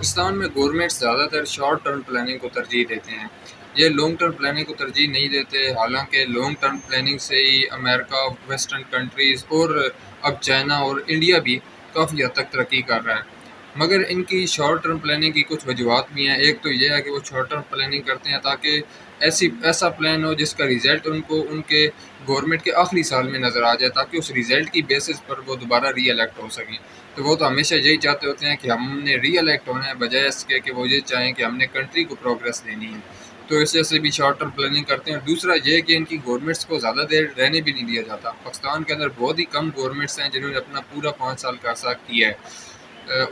پاکستان میں گورنمنٹ زیادہ تر شارٹ ٹرم پلاننگ کو ترجیح دیتے ہیں، یہ لانگ ٹرم پلاننگ کو ترجیح نہیں دیتے، حالانکہ لانگ ٹرم پلاننگ سے ہی امریکہ، ویسٹرن کنٹریز اور اب چائنا اور انڈیا بھی کافی حد تک ترقی کر رہا ہے۔ مگر ان کی شارٹ ٹرم پلاننگ کی کچھ وجوہات بھی ہیں۔ ایک تو یہ ہے کہ وہ شارٹ ٹرم پلاننگ کرتے ہیں تاکہ ایسا پلان ہو جس کا ریزلٹ ان کو ان کے گورنمنٹ کے آخری سال میں نظر آ جائے، تاکہ اس ریزلٹ کی بیسس پر وہ دوبارہ ری الیکٹ ہو سکیں۔ تو وہ تو ہمیشہ یہی چاہتے ہوتے ہیں کہ ہم نے ری الیکٹ ہونا ہے، بجائے اس کے کہ وہ یہ چاہیں کہ ہم نے کنٹری کو پروگریس دینی ہے۔ تو اس وجہ سے بھی شارٹ ٹرم پلاننگ کرتے ہیں۔ اور دوسرا یہ کہ ان کی گورنمنٹس کو زیادہ دیر رہنے بھی نہیں دیا جاتا۔ پاکستان کے اندر بہت ہی کم گورنمنٹس ہیں جنہوں نے اپنا پورا 5 سال کا عرصہ کیا ہے۔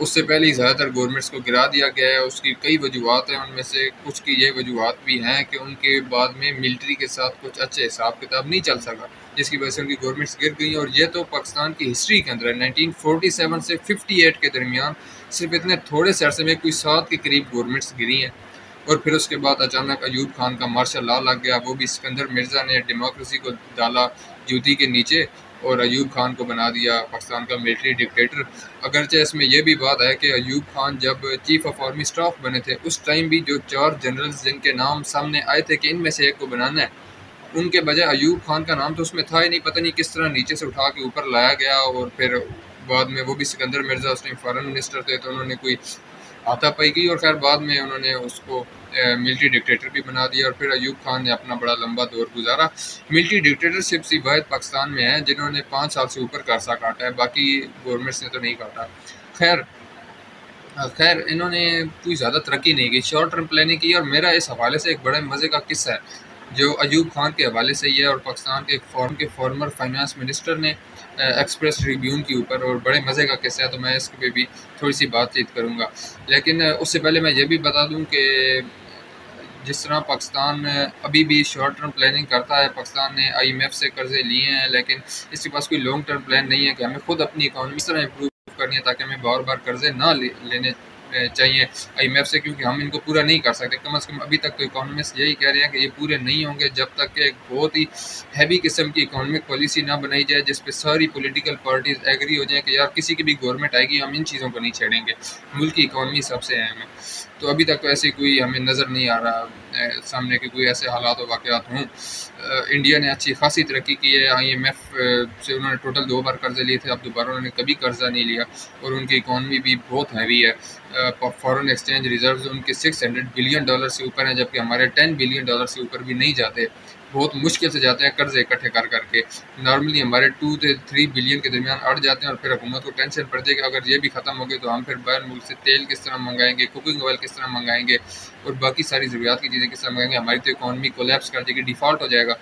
اس سے پہلے ہی زیادہ تر گورنمنٹس کو گرا دیا گیا ہے۔ اس کی کئی وجوہات ہیں، ان میں سے کچھ کی یہ وجوہات بھی ہیں کہ ان کے بعد میں ملٹری کے ساتھ کچھ اچھے حساب کتاب نہیں چل سکا، جس کی وجہ سے ان کی گورنمنٹس گر گئیں۔ اور یہ تو پاکستان کی ہسٹری کے اندر ہے، 1947 سے 58 کے درمیان صرف اتنے تھوڑے سے عرصے میں کوئی 7 کے قریب گورنمنٹس گری ہیں۔ اور پھر اس کے بعد اچانک ایوب خان کا مارشل لا لگ گیا، وہ بھی سکندر مرزا نے ڈیموکریسی کو ڈالا جوتی کے نیچے اور ایوب خان کو بنا دیا پاکستان کا ملٹری ڈکٹیٹر۔ اگرچہ اس میں یہ بھی بات ہے کہ ایوب خان جب چیف آف آرمی اسٹاف بنے تھے، اس ٹائم بھی جو 4 جنرلز جن کے نام سامنے آئے تھے کہ ان میں سے ایک کو بنانا ہے، ان کے بجائے ایوب خان کا نام تو اس میں تھا ہی نہیں۔ پتہ نہیں کس طرح نیچے سے اٹھا کے اوپر لایا گیا، اور پھر بعد میں وہ بھی سکندر مرزا اس ٹائم فارن منسٹر تھے، تو انہوں نے کوئی ہاتھا پائی کی، اور خیر بعد میں انہوں نے اس کو ملٹری ڈکٹیٹر بھی بنا دیا۔ اور پھر ایوب خان نے اپنا بڑا لمبا دور گزارا۔ ملٹری ڈکٹیٹرشپ سی واحد پاکستان میں ہے جنہوں نے 5 سال سے اوپر کا عرصہ کاٹا ہے، باقی گورنمنٹس نے تو نہیں کاٹا۔ خیر انہوں نے کوئی زیادہ ترقی نہیں کی، شارٹ ٹرم پلاننگ کی۔ اور میرا اس حوالے سے ایک بڑے مزے کا قصہ ہے جو ایوب خان کے حوالے سے ہی ہے، اور پاکستان کے فارمر فائنانس منسٹر نے ایکسپریس ٹریبیون کے اوپر، اور بڑے مزے کا قصہ ہے، تو میں اس پہ بھی تھوڑی سی بات چیت کروں گا۔ لیکن اس سے پہلے میں یہ بھی بتا دوں کہ جس طرح پاکستان ابھی بھی شارٹ ٹرم پلاننگ کرتا ہے، پاکستان نے آئی ایم ایف سے قرضے لیے ہیں، لیکن اس کے پاس کوئی لانگ ٹرم پلان نہیں ہے کہ ہمیں خود اپنی اکانومی اس طرح امپروو کرنی ہے تاکہ ہمیں بار بار قرضے نہ لینے چاہیے آئی ایم ایف سے، کیونکہ ہم ان کو پورا نہیں کر سکتے۔ کم از کم ابھی تک تو اکانومسٹ یہی کہہ رہے ہیں کہ یہ پورے نہیں ہوں گے جب تک کہ ایک بہت ہی ہیوی قسم کی اکانومک پالیسی نہ بنائی جائے جس پہ ساری پولیٹیکل پارٹیز ایگری ہو جائیں کہ یار کسی کی بھی گورنمنٹ آئے گی ہم ان چیزوں کو نہیں چھیڑیں گے، ملک کی اکانومی سب سے اہم ہے۔ تو ابھی تک تو ایسی کوئی ہمیں نظر نہیں آ رہا سامنے کے کوئی ایسے حالات و واقعات ہوں۔ انڈیا نے اچھی خاصی ترقی کی ہے، آئی ایم ایف سے انہوں نے ٹوٹل 2 بار قرضے لیے تھے، اب دوبارہ انہوں نے کبھی قرضہ نہیں لیا، اور ان کی اکانومی بھی بہت ہیوی ہے۔ فارن ایکسچینج ریزروز ان کے $600 بلین سے اوپر ہیں، جبکہ ہمارے $10 بلین سے اوپر بھی نہیں جاتے، بہت مشکل سے جاتے ہیں قرضے اکٹھے کر کے۔ نارملی ہمارے 2 سے 3 بلین کے درمیان اڑ جاتے ہیں، اور پھر حکومت کو ٹینشن پڑتی ہے کہ اگر یہ بھی ختم ہو گئے تو ہم پھر باہر ملک سے تیل کس طرح منگائیں گے، کوکنگ آئل کس طرح منگائیں گے، اور باقی ساری ضروریات کی چیزیں کس طرح منگائیں گے، ہماری تو اکانومی کولیپس کر جائے گی، ڈیفالٹ ہو جائے گا۔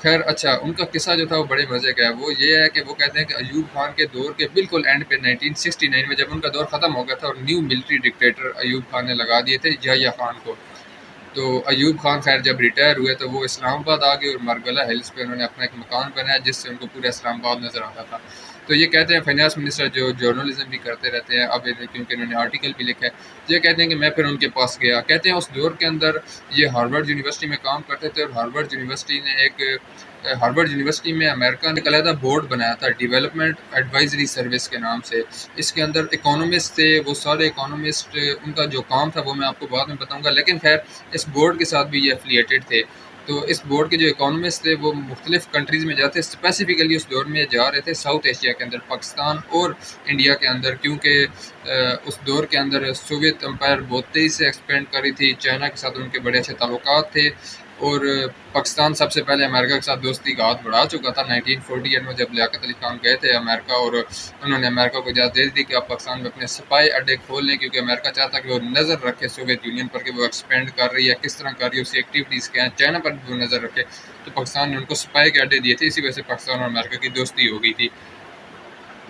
خیر اچھا، ان کا قصہ جو تھا وہ بڑے مزے کا ہے۔ وہ یہ ہے کہ وہ کہتے ہیں کہ ایوب خان کے دور کے بالکل اینڈ پہ 1969 میں جب ان کا دور ختم ہو گیا تھا، اور new military dictator Ayub Khan نے لگا دیے تھے یحییٰ خان کو، تو ایوب خان خیر جب ریٹائر ہوئے تو وہ اسلام آباد آ گئے، اور مرگلہ ہلز پہ انہوں نے اپنا ایک مکان بنایا جس سے ان کو پورا اسلام آباد نظر آتا تھا۔ تو یہ کہتے ہیں فائنانس منسٹر جو جرنلزم بھی کرتے رہتے ہیں اب، کیونکہ انہوں نے آرٹیکل بھی لکھا ہے، یہ کہتے ہیں کہ میں پھر ان کے پاس گیا۔ کہتے ہیں اس دور کے اندر یہ ہارورڈ یونیورسٹی میں کام کرتے تھے، اور ہارورڈ یونیورسٹی میں امریکہ نے ایک علیحدہ بورڈ بنایا تھا ڈیولپمنٹ ایڈوائزری سروس کے نام سے۔ اس کے اندر اکانومسٹ تھے، وہ سارے اکانومسٹ، ان کا جو کام تھا وہ میں آپ کو بعد میں بتاؤں گا، لیکن خیر اس بورڈ کے ساتھ بھی یہ افیلیٹڈ تھے۔ تو اس بورڈ کے جو اکانومسٹ تھے وہ مختلف کنٹریز میں جاتے، اسپیسیفکلی اس دور میں جا رہے تھے ساؤتھ ایشیا کے اندر، پاکستان اور انڈیا کے اندر، کیونکہ اس دور کے اندر سوویت امپائر بہت تیزی سے ایکسپینڈ کر رہی تھی، چائنا کے ساتھ ان کے بڑے اچھے تعلقات تھے، اور پاکستان سب سے پہلے امریکہ کے ساتھ دوستی کا ہاتھ بڑھا چکا تھا 1948 میں جب لیاقت علی خان گئے تھے امریکہ، اور انہوں نے امریکہ کو اجازت دے دی کہ آپ پاکستان میں اپنے سپائی اڈے کھول لیں، کیونکہ امریکہ چاہتا کہ وہ نظر رکھے سوویت یونین پر کہ وہ ایکسپینڈ کر رہی ہے، کس طرح کر رہی ہے، اس کی ایکٹیویٹیز کیا ہیں، چائنا پر بھی وہ نظر رکھے۔ تو پاکستان نے ان کو سپائی کے اڈے دیے تھے، اسی وجہ سے پاکستان اور امریکہ کی دوستی ہو گئی تھی۔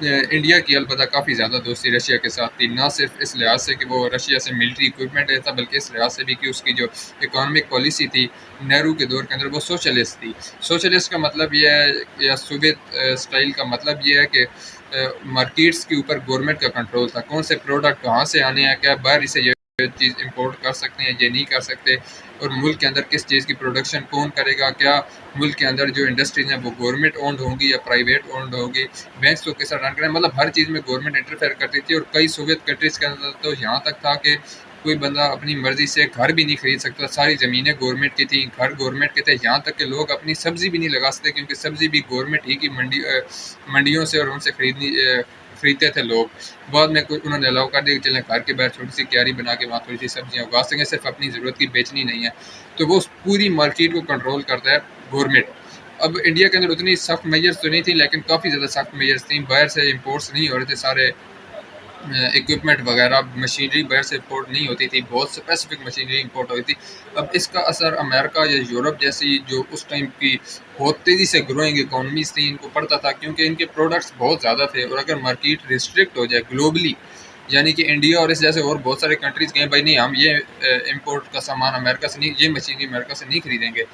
انڈیا کی البتہ کافی زیادہ دوستی رشیا کے ساتھ تھی، نہ صرف اس لحاظ سے کہ وہ رشیا سے ملٹری اکوپمنٹ لیتا، بلکہ اس لحاظ سے بھی کہ اس کی جو اکانومک پالیسی تھی نہرو کے دور کے اندر وہ سوشلسٹ تھی۔ سوشلسٹ کا مطلب یہ ہے، یا سوویت سٹائل کا مطلب یہ ہے کہ مارکیٹس کے اوپر گورنمنٹ کا کنٹرول تھا، کون سے پروڈکٹ کہاں سے آنے ہیں، کیا باہر اسے چیز امپورٹ کر سکتے ہیں یہ نہیں کر سکتے، اور ملک کے اندر کس چیز کی پروڈکشن کون کرے گا، کیا ملک کے اندر جو انڈسٹریز ہیں وہ گورنمنٹ اونڈ ہوں گی یا پرائیویٹ اونڈ ہوگی، بینکس کو کس طرح رن کریں، مطلب ہر چیز میں گورنمنٹ انٹرفیئر کرتی تھی۔ اور کئی سوویت کنٹریز کے اندر تو یہاں تک تھا کہ کوئی بندہ اپنی مرضی سے گھر بھی نہیں خرید سکتا، ساری زمینیں گورنمنٹ کی تھیں، گھر گورنمنٹ کے تھے، یہاں تک کہ لوگ اپنی سبزی بھی نہیں لگا سکتے کیونکہ سبزی بھی گورنمنٹ ہی کی منڈیوں سے اور ان سے خریدتے تھے لوگ۔ بعد میں انہوں نے الاؤ کر دیا کہ چلیں گھر کے باہر چھوٹی سی کیاری بنا کے وہاں تھوڑی سی سبزیاں اگا سکیں، صرف اپنی ضرورت کی بیچنی نہیں ہے، تو وہ پوری مارکیٹ کو کنٹرول کرتا ہے گورنمنٹ۔ اب انڈیا کے اندر اتنی سخت میجرز تو نہیں تھی لیکن کافی زیادہ سخت میجرز تھیں، باہر سے امپورٹس نہیں ہو رہے تھے، سارے اکوپمنٹ وغیرہ مشینری باہر سے امپورٹ نہیں ہوتی تھی، بہت اسپیسیفک مشینری امپورٹ ہوئی تھی۔ اب اس کا اثر امریکہ یا یورپ جیسی جو اس ٹائم کی بہت تیزی سے گروئنگ اکانومیز تھیں ان کو پڑتا تھا، کیونکہ ان کے پروڈکٹس بہت زیادہ تھے، اور اگر مارکیٹ ریسٹرکٹ ہو جائے گلوبلی، یعنی کہ انڈیا اور اس جیسے اور بہت سارے کنٹریز کہیں بھائی نہیں ہم یہ امپورٹ کا سامان امریکہ سے نہیں، یہ مشینری امریکہ سے نہیں خریدیں گے،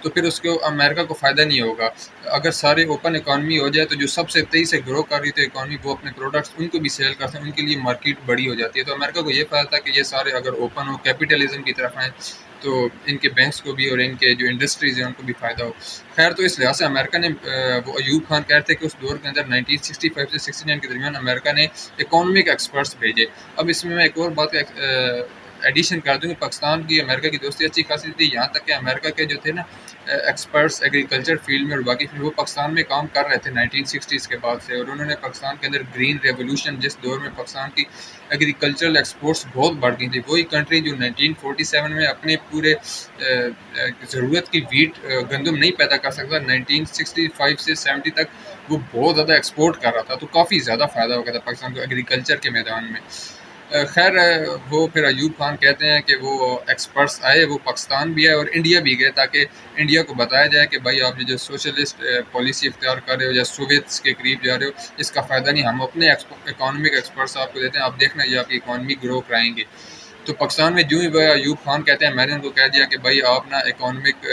تو پھر اس کو امریکہ کو فائدہ نہیں ہوگا۔ اگر سارے اوپن اکانومی ہو جائے تو جو سب سے تیزی سے گرو کر رہی تھی اکانومی وہ اپنے پروڈکٹس ان کو بھی سیل کرتے ہیں، ان کے لیے مارکیٹ بڑی ہو جاتی ہے، تو امریکہ کو یہ فائدہ تھا کہ یہ سارے اگر اوپن ہو کیپیٹلزم کی طرف آئیں تو ان کے بینکس کو بھی اور ان کے جو انڈسٹریز ہیں ان کو بھی فائدہ ہو۔ خیر تو اس لحاظ سے امریکہ نے وہ ایوب خان کہتے ہیں کہ اس دور کے اندر 1965 سے 69 کے درمیان امریکہ نے اکانومک ایکسپرٹس بھیجے۔ اب اس میں ایک اور بات ایڈیشن کر دوں کہ پاکستان کی امریکہ کی دوستی اچھی خاصی تھی، یہاں تک کہ امریکہ کے جو تھے نا ایکسپرٹس ایگریکلچر فیلڈ میں اور باقی فیلڈ وہ پاکستان میں کام کر رہے تھے 1960s کے بعد سے، اور انہوں نے پاکستان کے اندر گرین ریولوشن جس دور میں پاکستان کی ایگریکلچرل ایکسپورٹس بہت بڑھ گئی تھی، وہی کنٹری جو 1947 میں اپنے پورے ضرورت کی ویٹ گندم نہیں پیدا کر سکتا، 1965 سے 70 تک وہ بہت زیادہ ایکسپورٹ کر رہا تھا، تو کافی زیادہ فائدہ ہو گیا تھا پاکستان کو ایگریکلچر کے میدان میں۔ خیر وہ پھر ایوب خان کہتے ہیں کہ وہ ایکسپرٹس آئے، وہ پاکستان بھی آئے اور انڈیا بھی گئے، تاکہ انڈیا کو بتایا جائے کہ بھائی آپ جو سوشلسٹ پالیسی اختیار کر رہے ہو یا سوویتس کے قریب جا رہے ہو، اس کا فائدہ نہیں، ہم اپنے اکانومک ایکسپرٹس آپ کو دیتے ہیں، آپ دیکھنا یہ آپ کی اکانومی گرو کرائیں گے۔ تو پاکستان میں جو ہی ایوب خان کہتے ہیں میں نے ان کو کہہ دیا کہ بھائی آپ نا اکانومک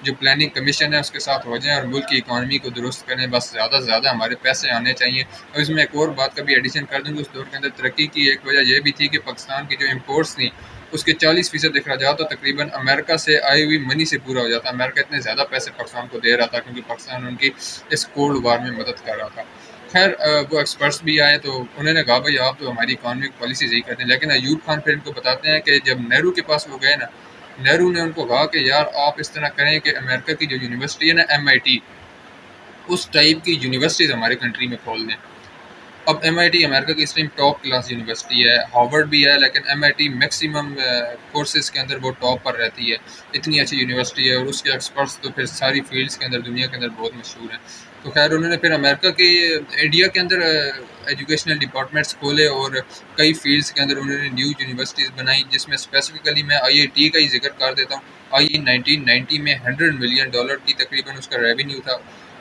جو پلاننگ کمیشن ہے اس کے ساتھ ہو جائیں اور ملک کی اکانومی کو درست کریں، بس زیادہ سے زیادہ ہمارے پیسے آنے چاہیے۔ اور اس میں ایک اور بات کا بھی ایڈیشن کر دوں گا، اس دور کے اندر ترقی کی ایک وجہ یہ بھی تھی کہ پاکستان کی جو امپورٹس تھیں اس کے 40% اخراجات تو تقریباً امریکہ سے آئی ہوئی منی سے پورا ہو جاتا، امریکہ اتنے زیادہ پیسے پاکستان کو دے رہا تھا کیونکہ پاکستان ان کی اس کولڈ وار میں مدد کر رہا تھا۔ خیر وہ ایکسپرٹس بھی آئے تو انہوں نے کہا بھائی آپ تو ہماری اکانومک پالیسی یہی کرتے ہیں، لیکن ایوب خان پھر ان کو بتاتے ہیں کہ جب نہرو کے پاس وہ گئے نا، نہرو نے ان کو کہا کہ یار آپ اس طرح کریں کہ امریکہ کی جو یونیورسٹی ہے نا MIT، اس ٹائپ کی یونیورسٹیز ہمارے کنٹری میں کھول دیں۔ اب MIT امریکہ کی اس ٹائم ٹاپ کلاس یونیورسٹی ہے، ہارورڈ بھی ہے لیکن MIT میکسیمم کورسز کے اندر وہ ٹاپ پر رہتی ہے، اتنی اچھی یونیورسٹی ہے، اور اس کے ایکسپرٹس تو پھر ساری فیلڈس کے اندر دنیا کے اندر بہت مشہور ہیں۔ تو خیر انہوں نے پھر امریکہ کے انڈیا کے اندر ایجوکیشنل ڈپارٹمنٹس کھولے اور کئی فیلڈس کے اندر انہوں نے نیو یونیورسٹیز بنائی، جس میں اسپیسیفکلی میں IIT کا ہی ذکر کر دیتا ہوں۔ IIT 1990 میں $100 ملین کی تقریباً اس کا ریونیو تھا،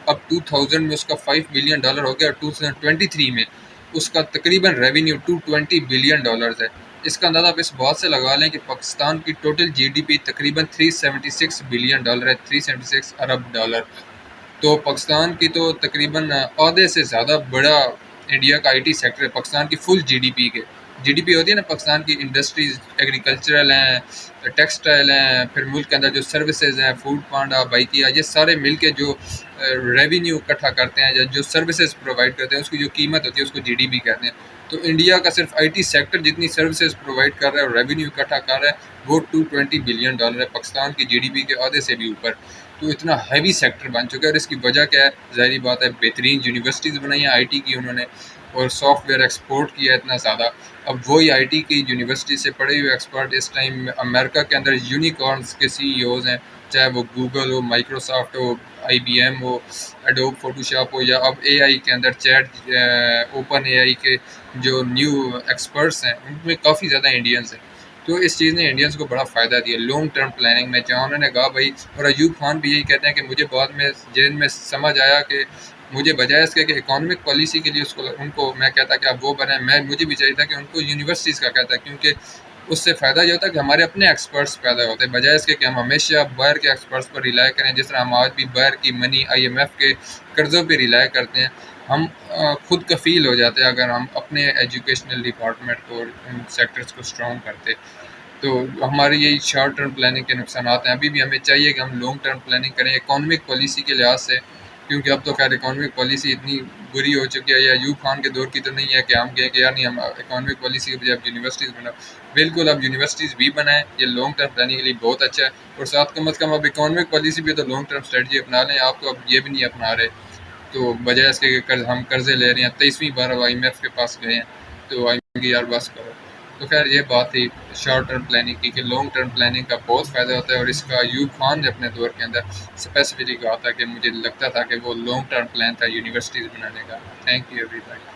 اب 2000 میں اس کا $5 بلین ہو گیا، اور 2023 میں اس کا تقریباً ریونیو $220 بلین ہے۔ اس کا اندازہ آپ اس بات سے لگا لیں کہ پاکستان کی ٹوٹل GDP تقریباً $376 بلین ہے، $376 ارب۔ تو پاکستان کی تو تقریباً آدھے سے زیادہ بڑا انڈیا کا IT سیکٹر ہے، پاکستان کی فل جی ڈی پی ہوتی ہے نا پاکستان کی، انڈسٹریز ایگریکلچرل ہیں، ٹیکسٹائل ہیں، پھر ملک کے اندر جو سروسز ہیں، فوڈ پانڈا، بائکیا، یہ سارے مل کے جو ریونیو اکٹھا کرتے ہیں یا جو سروسز پرووائڈ کرتے ہیں اس کی جو قیمت ہوتی ہے اس کو GDP کہتے ہیں۔ تو انڈیا کا صرف IT سیکٹر جتنی سروسز پرووائڈ کر رہا ہے اور ریونیو اکٹھا کر رہا ہے وہ $220 بلین ہے، پاکستان کی GDP کے آدھے سے بھی اوپر، تو اتنا ہیوی سیکٹر بن چکا ہے۔ اور اس کی وجہ کیا ہے؟ ظاہری بات ہے بہترین یونیورسٹیز بنائی ہیں IT کی انہوں نے، اور سافٹ ویئر ایکسپورٹ کیا ہے اتنا زیادہ۔ اب وہی IT کی یونیورسٹی سے پڑھے ہوئے ایکسپرٹ اس ٹائم امریکہ کے اندر یونیکارنس کے CEOs ہیں، چاہے وہ گوگل ہو، مائکروسافٹ ہو، IBM ہو، ایڈوب فوٹوشاپ ہو، یا اب AI کے اندر چیٹ اوپن AI کے جو نیو ایکسپرٹس ہیں ان میں کافی زیادہ انڈینس ہیں۔ تو اس چیز نے انڈینس کو بڑا فائدہ دیا لانگ ٹرم پلاننگ میں، جہاں انہوں نے کہا بھائی، اور ایوب خان بھی یہی کہتے ہیں کہ مجھے بعد میں جن میں سمجھ آیا کہ مجھے بجائے اس کے کہ اکانومک پالیسی کے لیے ان کو میں کہتا کہ آپ وہ بنائیں، مجھے بھی چاہیے تھا کہ ان کو یونیورسٹیز کا کہتا ہے، کیونکہ اس سے فائدہ یہ ہوتا ہے کہ ہمارے اپنے ایکسپرٹس پیدا ہوتے ہیں، بجائے اس کے کہ ہم ہمیشہ باہر کے ایکسپرٹس پر ریلائی کریں، جس طرح ہم آج بھی باہر کی منی IMF کے قرضوں پہ ریلائی کرتے ہیں۔ ہم خود کفیل ہو جاتے ہیں اگر ہم اپنے ایجوکیشنل ڈپارٹمنٹ کو ان سیکٹرز کو اسٹرانگ کرتے. تو ہماری یہی شارٹ ٹرم پلاننگ کے نقصانات ہیں. ابھی بھی ہمیں چاہیے کہ ہم لانگ ٹرم پلاننگ کریں اکانومک پالیسی کے لحاظ سے، کیونکہ اب تو خیر اکانومک پالیسی اتنی بری ہو چکی ہے، یا ایوب خان کے دور کی تو نہیں ہے کہ ہم کہیں کہ یار نہیں ہم اکانومک پالیسی کے بجائے اب یونیورسٹیز بناؤ. بالکل اب یونیورسٹیز بھی بنائیں، یہ لانگ ٹرم پلاننگ کے لیے بہت اچھا ہے. اور ساتھ کم از کم اب اکانومک پالیسی بھی تو لانگ ٹرم اسٹریٹجی اپنا لیں. آپ تو اب یہ بھی نہیں اپنا رہے، تو بجائے اس کے ہم قرضے لے رہے ہیں. 23ویں بار اب آئی ایم ایف کے پاس گئے ہیں تو آئی ایم ایف کی یار بس کرو. تو خیر یہ بات تھی شارٹ ٹرم پلاننگ کی کہ لانگ ٹرم پلاننگ کا بہت فائدہ ہوتا ہے، اور اس کا ایوب خان نے اپنے دور کے اندر اسپیسیفکلی کہا تھا کہ مجھے لگتا تھا کہ وہ لانگ ٹرم پلان تھا یونیورسٹیز بنانے کا. Thank you every body.